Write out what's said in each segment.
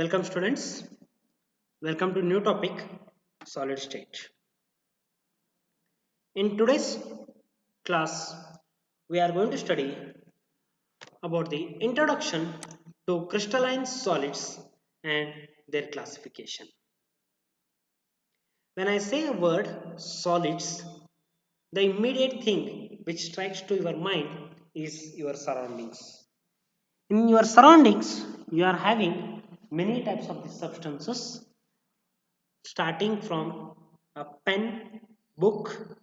Welcome students. Welcome to new topic solid state. In today's class we are going to study about the introduction to crystalline solids and their classification. When I say a word solids, the immediate thing which strikes to your mind is your surroundings. In your surroundings you are having many types of these substances starting from a pen, book,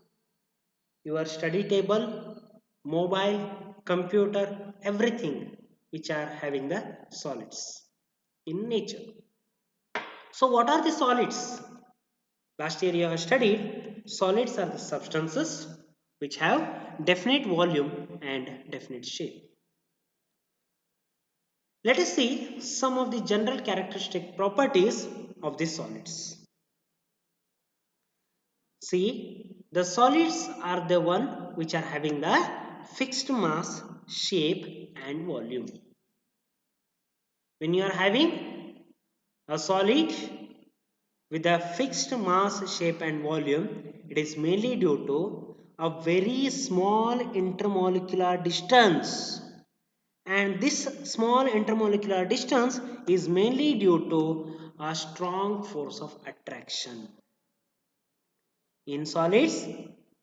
your study table, mobile, computer, everything which are having the solids in nature. So what are the solids? Last year you have studied solids are the substances which have definite volume and definite shape. Let us see some of the general characteristic properties of the solids. See, the solids are the one which are having the fixed mass, shape and volume. When you are having a solid with a fixed mass, shape and volume, it is mainly due to a very small intermolecular distance. And this small intermolecular distance is mainly due to a strong force of attraction. In solids,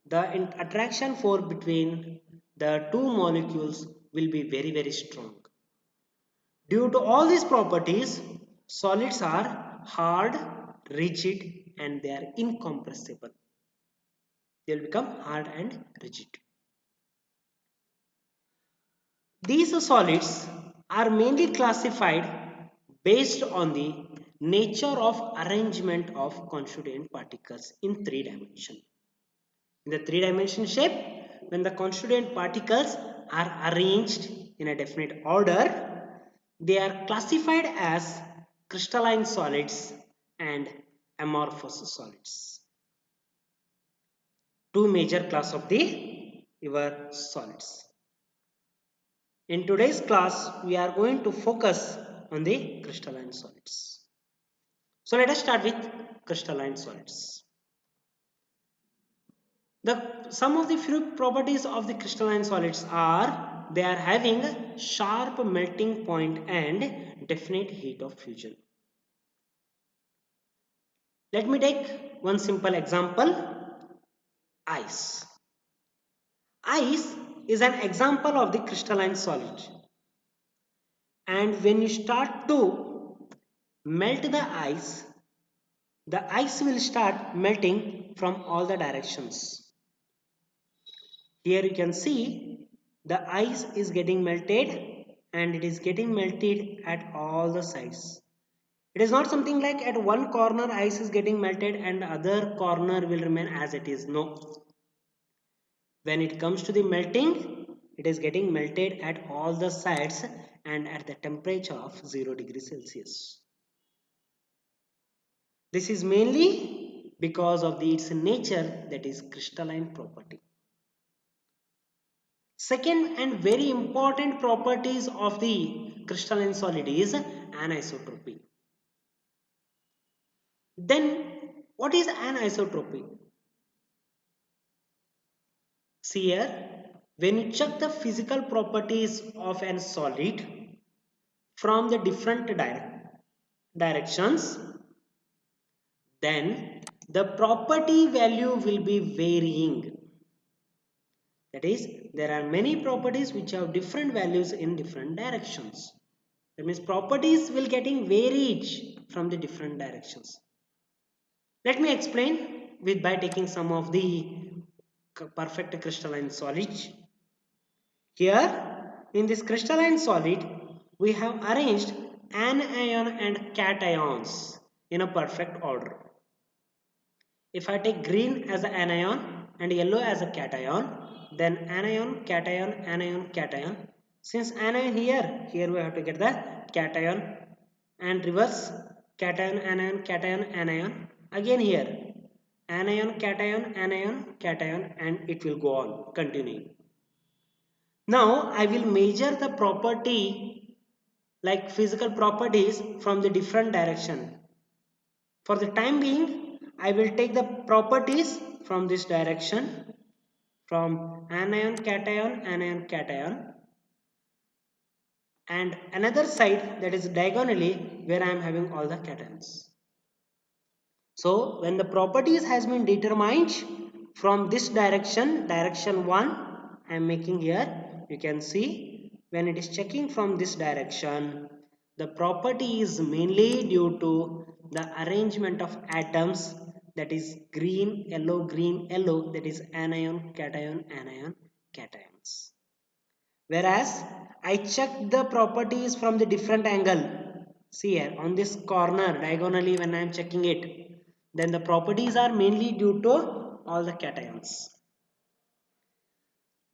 the attraction force between the two molecules will be very strong. Due to all these properties, solids are hard, rigid and they are incompressible. They will become hard and rigid. These solids are mainly classified based on the nature of arrangement of constituent particles in 3 dimensions. In the 3-dimensional shape, when the constituent particles are arranged in a definite order, they are classified as crystalline solids and amorphous solids. Two major class of the your solids. In today's class, we are going to focus on the crystalline solids. So let us start with crystalline solids. Some of the few properties of the crystalline solids are they are having sharp melting point and definite heat of fusion. Let me take one simple example, ice. Ice is an example of the crystalline solid. And when you start to melt the ice will start melting from all the directions. Here you can see the ice is getting melted and it is getting melted at all the sides. It is not something like at one corner ice is getting melted and other corner will remain as it is. No. When it comes to the melting, it is getting melted at all the sides and at the temperature of 0 degrees Celsius. This is mainly because of its nature, that is crystalline property. Second and very important properties of the crystalline solid is anisotropy. Then what is anisotropy? See here, when you check the physical properties of an solid from the different directions, then the property value will be varying. That is, there are many properties which have different values in different directions. That means properties will getting varied from the different directions. Let me explain by taking some of the perfect crystalline solids. Here in this crystalline solid we have arranged anion and cations in a perfect order. If I take green as an anion and yellow as a cation, then anion, cation. Since anion here we have to get the cation and reverse cation, anion. Again here anion, cation, and it will go on continuing. Now I will measure the property like physical properties from the different direction. For the time being, I will take the properties from this direction, from anion, cation, and another side that is diagonally where I am having all the cations. So when the properties has been determined from this direction, direction 1, I am making here, you can see when it is checking from this direction, the property is mainly due to the arrangement of atoms, that is green, yellow, that is anion, cations. Whereas I check the properties from the different angle. See here on this corner diagonally when I am checking it, then the properties are mainly due to all the cations.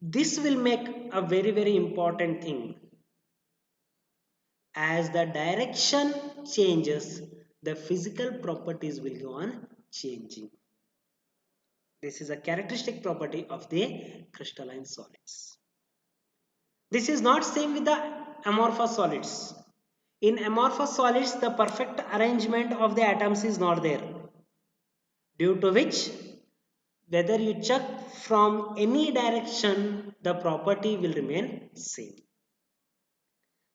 This will make a very important thing. As the direction changes, the physical properties will go on changing. This is a characteristic property of the crystalline solids. This is not same with the amorphous solids. In amorphous solids, the perfect arrangement of the atoms is not there, due to which whether you check from any direction, the property will remain same.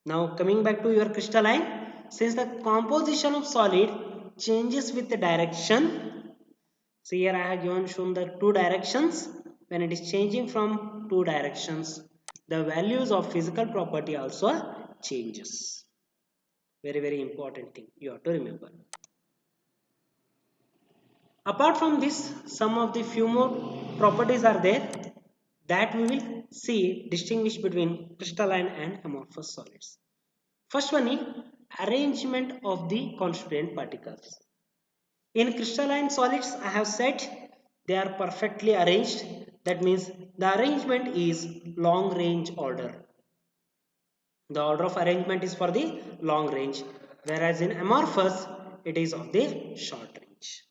Now coming back to your crystalline, since the composition of solid changes with the direction, so here I have shown the two directions. When it is changing from two directions, the values of physical property also changes. Very important thing you have to remember. Apart from this, some of the few more properties are there that we will see distinguish between crystalline and amorphous solids. First one is arrangement of the constituent particles. In crystalline solids, I have said they are perfectly arranged. That means the arrangement is long range order. The order of arrangement is for the long range, whereas in amorphous, it is of the short range.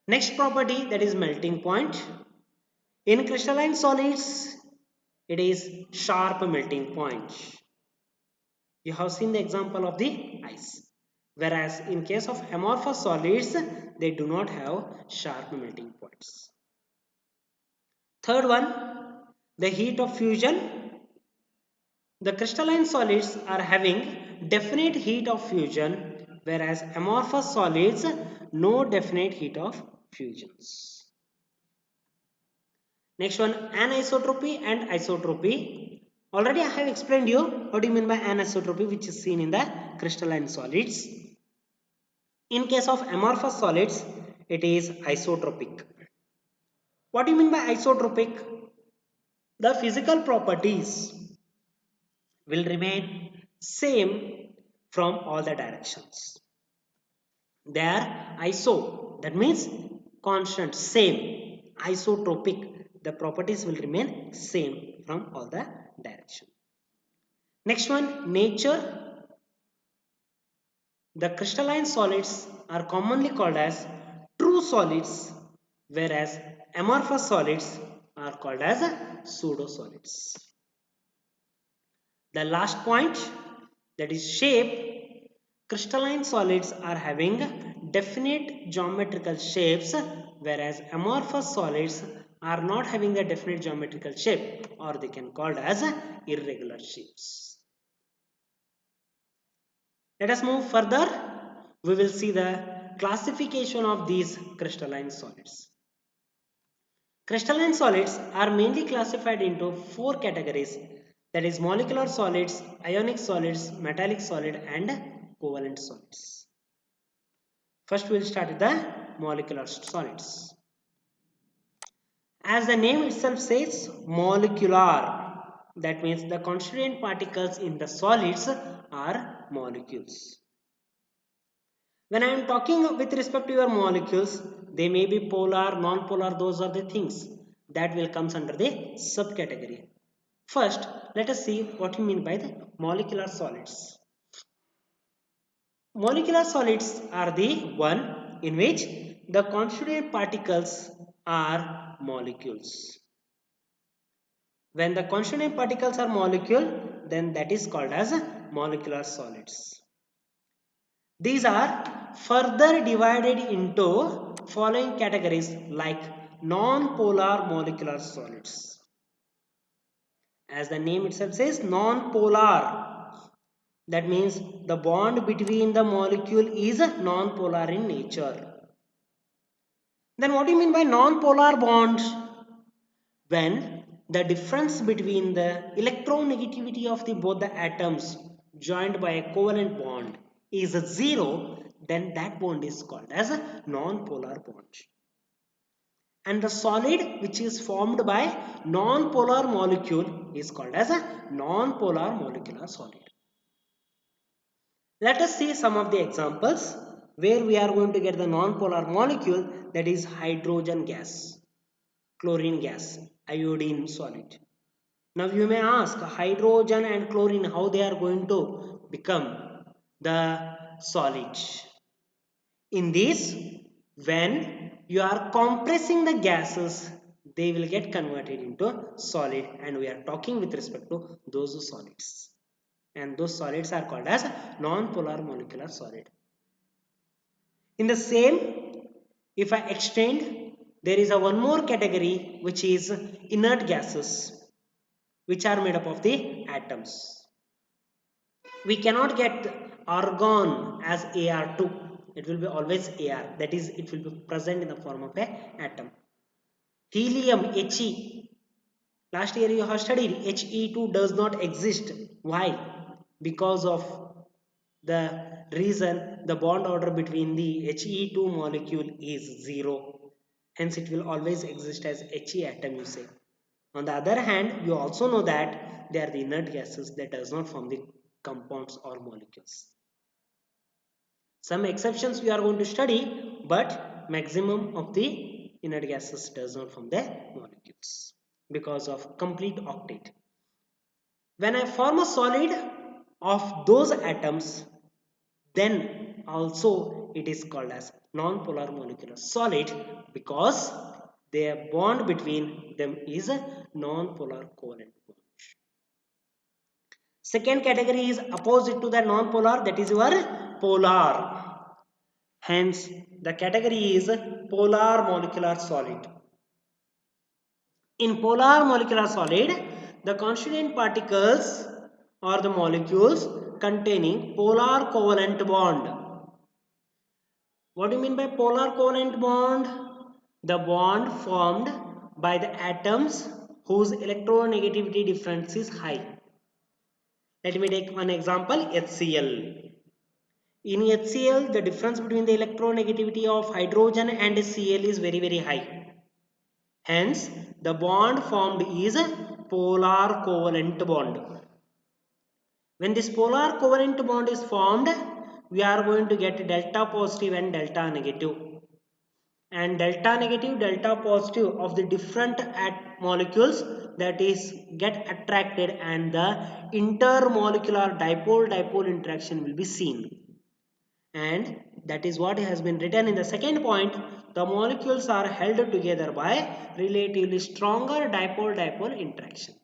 Next property, that is melting point. In crystalline solids, it is sharp melting point. You have seen the example of the ice. Whereas in case of amorphous solids, they do not have sharp melting points. Third one, the heat of fusion. The crystalline solids are having definite heat of fusion, whereas amorphous solids no definite heat of fusions. Next one, anisotropy and isotropy. Already I have explained you what do you mean by anisotropy, which is seen in the crystalline solids. In case of amorphous solids, it is isotropic. What do you mean by isotropic? The physical properties will remain same from all the directions. They are iso, that means constant, same. Isotropic, the properties will remain same from all the directions. Next one, nature. The crystalline solids are commonly called as true solids, whereas amorphous solids are called as pseudo solids. The last point, that is shape. Crystalline solids are having definite geometrical shapes, whereas amorphous solids are not having the definite geometrical shape, or they can called as irregular shapes. Let us move further. We will see the classification of these crystalline solids. Crystalline solids are mainly classified into four categories, that is molecular solids, ionic solids, metallic solid and covalent solids. First we will start with the molecular solids. As the name itself says, molecular, that means the constituent particles in the solids are molecules. When I am talking with respect to your molecules, they may be polar, non-polar, those are the things that will come under the subcategory. First, let us see what you mean by the molecular solids. Molecular solids are the one in which the constituent particles are molecules. When the constituent particles are molecule, then that is called as molecular solids. These are further divided into following categories like non-polar molecular solids. As the name itself says, non-polar. That means the bond between the molecule is non-polar in nature. Then what do you mean by non-polar bonds? When the difference between the electronegativity of both the atoms joined by a covalent bond is 0, then that bond is called as a non-polar bond. And the solid which is formed by non-polar molecule is called as a non-polar molecular solid. Let us see some of the examples where we are going to get the non-polar molecule, that is hydrogen gas, chlorine gas, iodine solid. Now you may ask, hydrogen and chlorine, how they are going to become the solid? In this, when you are compressing the gases, they will get converted into solid, and we are talking with respect to those solids. And those solids are called as non-polar molecular solid. In the same, if I extend, there is a one more category which is inert gases, which are made up of the atoms. We cannot get argon as Ar2. It will be always Ar. That is, it will be present in the form of an atom. Helium, He. Last year you have studied He2 does not exist. Why? Because of the reason the bond order between the He2 molecule is 0. Hence it will always exist as He atom, you say. On the other hand, you also know that they are the inert gases that does not form the compounds or molecules. Some exceptions we are going to study, but maximum of the inert gases does not form the molecules because of complete octet. When I form a solid of those atoms, then also it is called as non-polar molecular solid because their bond between them is a non-polar covalent bond. Second category is opposite to the non-polar, that is your polar. Hence, the category is polar molecular solid. In polar molecular solid, the constituent particles are the molecules containing polar covalent bond. What do you mean by polar covalent bond? The bond formed by the atoms whose electronegativity difference is high. Let me take one example, HCl. In HCl, the difference between the electronegativity of hydrogen and Cl is very, very high. Hence, the bond formed is a polar covalent bond. When this polar covalent bond is formed, we are going to get delta positive and delta negative. And delta negative, delta positive of the different molecules, that is get attracted, and the intermolecular dipole-dipole interaction will be seen. And that is what has been written in the second point. The molecules are held together by relatively stronger dipole-dipole interaction.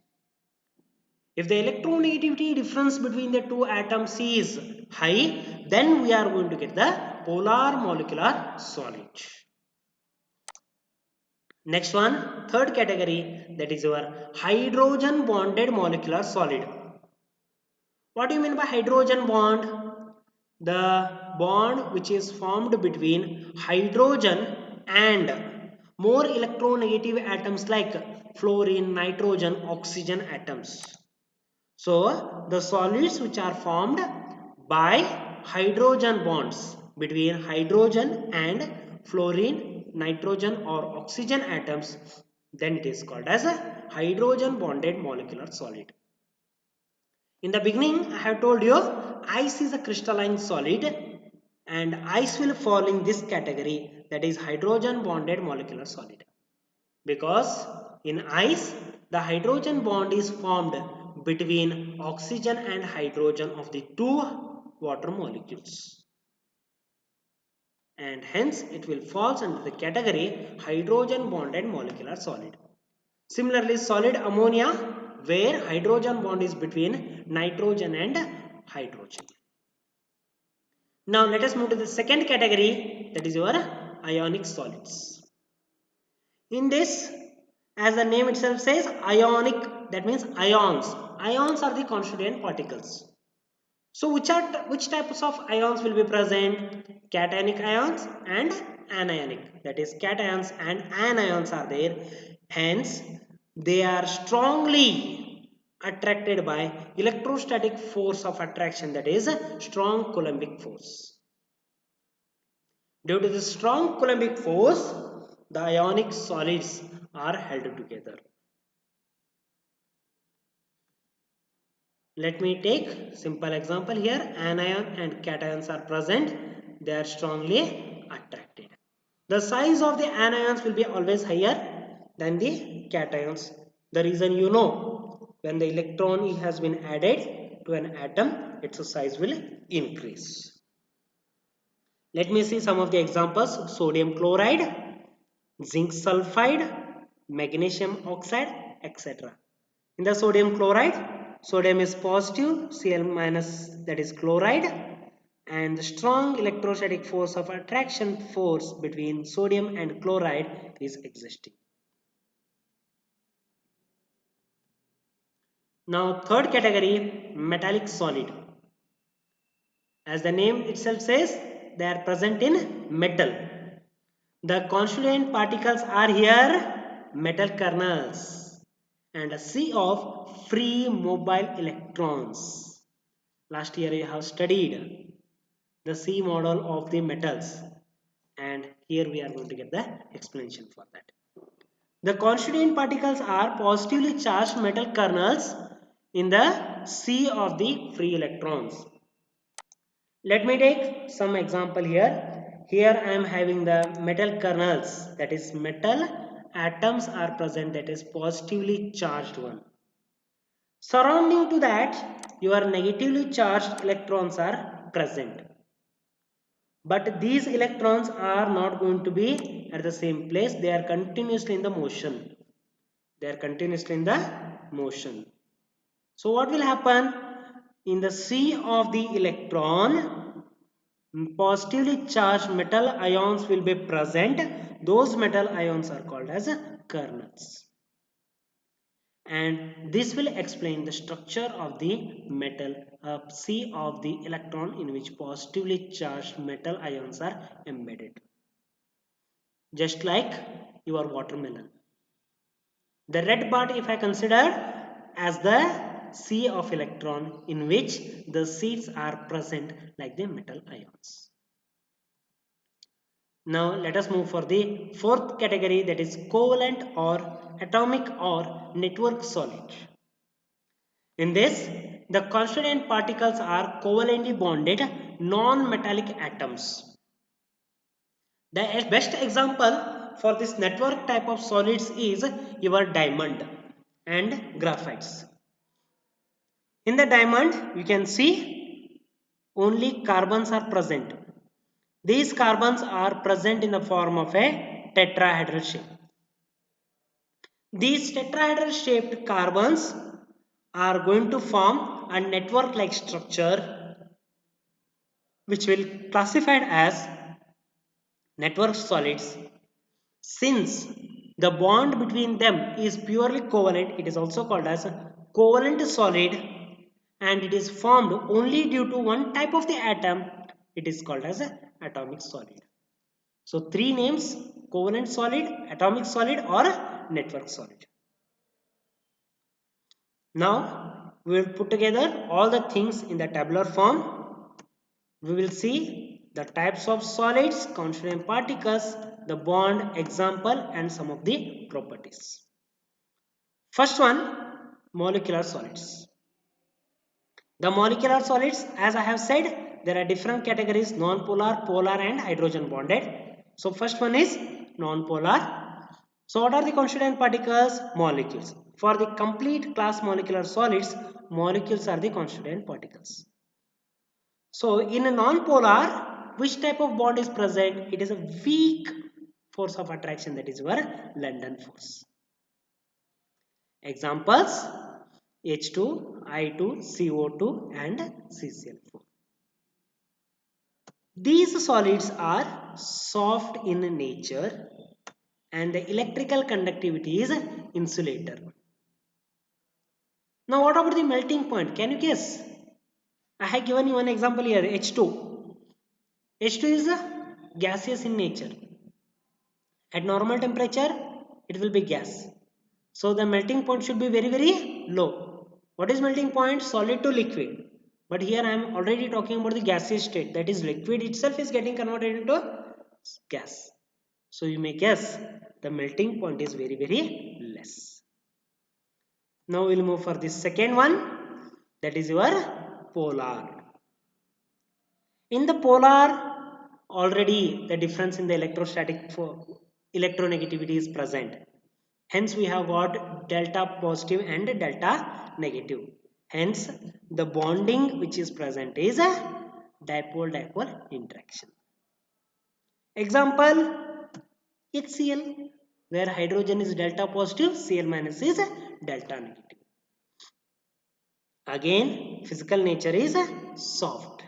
If the electronegativity difference between the two atoms is high, then we are going to get the polar molecular solid. Next one, third category, that is your hydrogen bonded molecular solid. What do you mean by hydrogen bond? The bond which is formed between hydrogen and more electronegative atoms like fluorine, nitrogen, oxygen atoms. So the solids which are formed by hydrogen bonds between hydrogen and fluorine, nitrogen or oxygen atoms, then it is called as a hydrogen bonded molecular solid. In the beginning, I have told you ice is a crystalline solid, and ice will fall in this category, that is hydrogen bonded molecular solid. Because in ice, the hydrogen bond is formed between oxygen and hydrogen of the two water molecules. And hence it will fall under the category hydrogen bonded molecular solid. Similarly, solid ammonia, where hydrogen bond is between nitrogen and hydrogen. Now let us move to the second category, that is your ionic solids. In this, as the name itself says, ionic, that means ions. Ions are the constituent particles. So which types of ions will be present? Cationic ions and anionic. That is, cations and anions are there. Hence, they are strongly attracted by electrostatic force of attraction, that is strong Coulombic force. Due to the strong Coulombic force, the ionic solids are held together. Let me take simple example here. Anion and cations are present. They are strongly attracted. The size of the anions will be always higher than the cations. The reason you know, when the electron has been added to an atom, its size will increase. Let me see some of the examples. Sodium chloride, zinc sulfide, magnesium oxide, etc. In the sodium chloride, sodium is positive, Cl minus, that is chloride, and the strong electrostatic force of attraction force between sodium and chloride is existing. Now third category, metallic solid. As the name itself says, they are present in metal. The constituent particles are here metal kernels and a sea of free mobile electrons. Last year you have studied the C model of the metals, and here we are going to get the explanation for that. The constituent particles are positively charged metal kernels in the sea of the free electrons. Let me take some example here. Here I am having the metal kernels, that is metal atoms are present, that is positively charged one. Surrounding to that, your negatively charged electrons are present. But these electrons are not going to be at the same place. They are continuously in the motion. They are continuously in the motion. So what will happen? In the sea of the electron, positively charged metal ions will be present. Those metal ions are called as kernels. And this will explain the structure of the metal sea of the electron in which positively charged metal ions are embedded. Just like your watermelon. The red part, if I consider as the sea of electron in which the seeds are present like the metal ions. Now let us move for the fourth category, that is covalent or atomic or network solid. In this, the constituent particles are covalently bonded non-metallic atoms. The best example for this network type of solids is your diamond and graphites. In the diamond, you can see only carbons are present. These carbons are present in the form of a tetrahedral shape. These tetrahedral shaped carbons are going to form a network like structure which will classified as network solids. Since the bond between them is purely covalent, it is also called as a covalent solid, and it is formed only due to one type of the atom. It is called as an atomic solid. So three names: covalent solid, atomic solid, or network solid. Now we will put together all the things in the tabular form. We will see the types of solids, constituent particles, the bond, example, and some of the properties. First one, molecular solids. The molecular solids, as I have said, there are different categories: non-polar, polar, and hydrogen bonded. So first one is non-polar. So what are the constituent particles? Molecules. For the complete class molecular solids, molecules are the constituent particles. So in a non-polar, which type of bond is present? It is a weak force of attraction, that is your London force. Examples: H2, I2, CO2 and CCl4. These solids are soft in nature and the electrical conductivity is insulator. Now what about the melting point? Can you guess? I have given you one example here, H2. H2 is gaseous in nature. At normal temperature, it will be gas. So the melting point should be very, very low. What is melting point? Solid to liquid. But here I am already talking about the gaseous state. That is, liquid itself is getting converted into gas. So you may guess the melting point is very, very less. Now we'll move for the second one. That is your polar. In the polar, already the difference in the electrostatic electronegativity is present. Hence, we have got delta positive and delta negative. Hence, the bonding which is present is a dipole-dipole interaction. Example, HCl, where hydrogen is delta positive, Cl minus is delta negative. Again, physical nature is soft.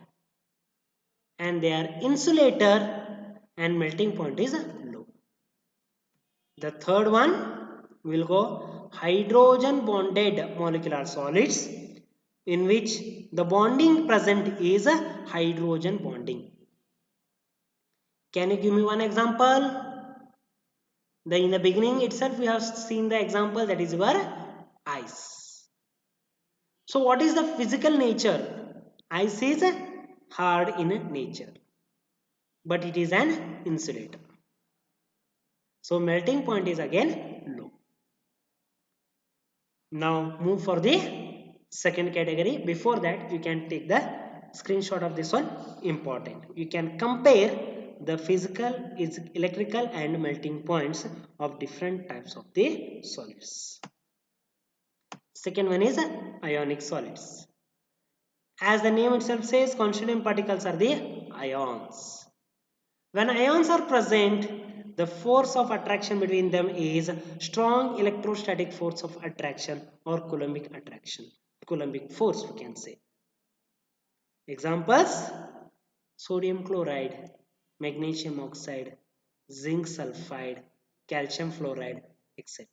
And their insulator and melting point is low. The third one will go hydrogen bonded molecular solids, in which the bonding present is a hydrogen bonding. Can you give me one example? In the beginning itself we have seen the example, that is your ice. So what is the physical nature? Ice is hard in nature, but it is an insulator. So melting point is again low. Now move for the second category. Before that, you can take the screenshot of this one. Important. You can compare the physical, electrical and melting points of different types of the solids. Second one is ionic solids. As the name itself says, constituent particles are the ions. When ions are present, the force of attraction between them is strong electrostatic force of attraction or Coulombic attraction. Coulombic force, we can say. Examples: sodium chloride, magnesium oxide, zinc sulfide, calcium fluoride, etc.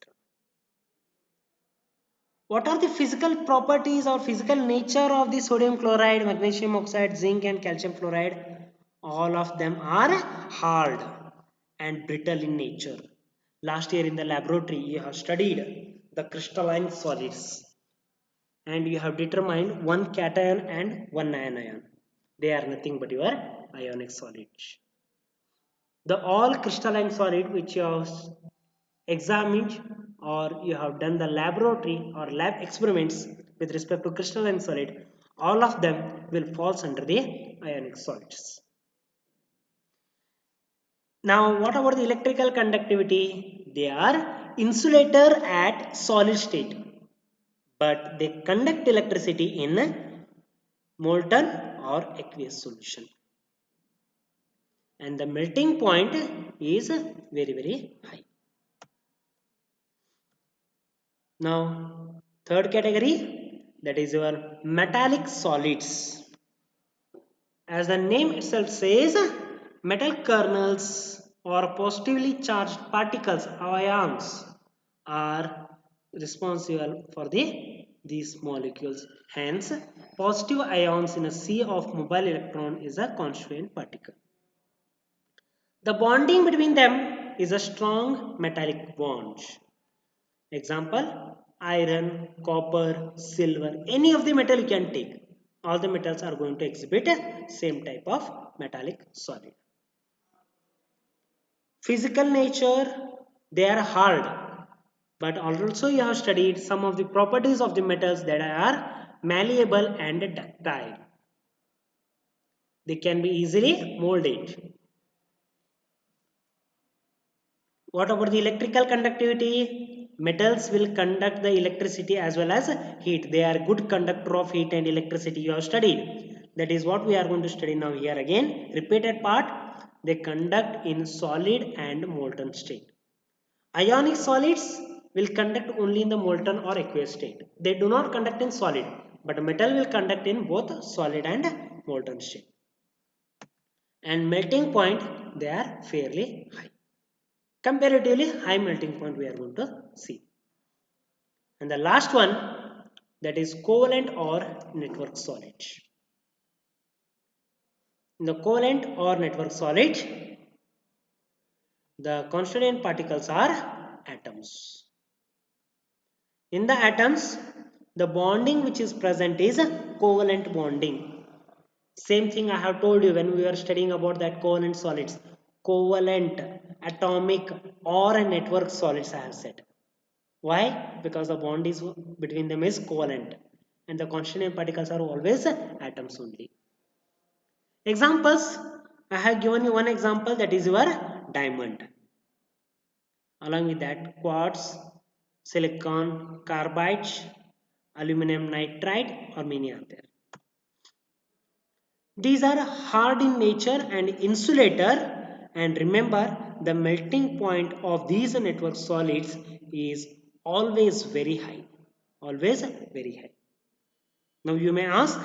What are the physical properties or physical nature of the sodium chloride, magnesium oxide, zinc and calcium fluoride? All of them are hard and brittle in nature. Last year in the laboratory, you have studied the crystalline solids and you have determined one cation and one anion. They are nothing but your ionic solids. The all crystalline solid which you have examined or you have done the laboratory or lab experiments with respect to crystalline solid, all of them will fall under the ionic solids. Now what about the electrical conductivity? They are insulator at solid state, but they conduct electricity in molten or aqueous solution. And the melting point is very, very high. Now third category, that is your metallic solids. As the name itself says, metal kernels or positively charged particles, ions, are responsible for these molecules. Hence, positive ions in a sea of mobile electron is a constituent particle. The bonding between them is a strong metallic bond. Example, iron, copper, silver, any of the metal you can take. All the metals are going to exhibit same type of metallic solid. Physical nature, they are hard, but also you have studied some of the properties of the metals that are malleable and ductile. They can be easily molded. What about the electrical conductivity? Metals will conduct the electricity as well as heat. They are good conductor of heat and electricity. You have studied. That is what we are going to study now here again. Repeated part. They conduct in solid and molten state. Ionic solids, will conduct only in the molten or aqueous state. They do not conduct in solid, but metal will conduct in both solid and molten state. And melting point, they are fairly high. Comparatively high melting point we are going to see. And the last one, that is covalent or network solid. In the covalent or network solid, the constituent particles are atoms. In the atoms, the bonding which is present is a covalent bonding. Same thing I have told you when we were studying about that covalent solids. Covalent, atomic or a network solids I have said. Why? Because the bond is between them is covalent and the constituent particles are always atoms only. Examples, I have given you one example, that is your diamond. Along with that, quartz, silicon carbide, aluminum nitride, or many are there. These are hard in nature and insulator, and remember the melting point of these network solids is always very high. Always very high. Now you may ask,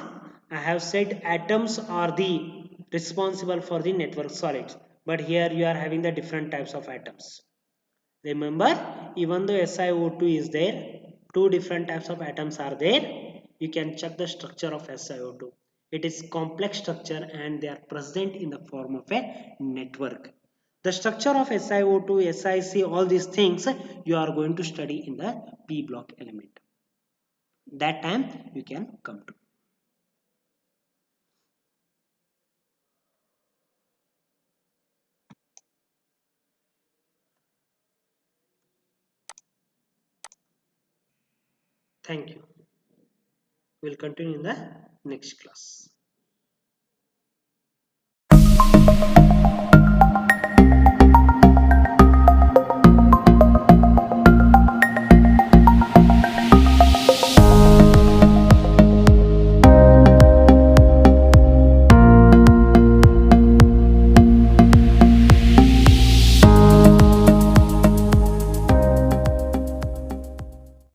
I have said atoms are the responsible for the network solids, but here you are having the different types of atoms. Remember, even though SiO2 is there, two different types of atoms are there. You can check the structure of SiO2. It is complex structure and they are present in the form of a network. The structure of SiO2, SiC, all these things you are going to study in the P block element. That time you can come to. Thank you. We'll continue in the next class.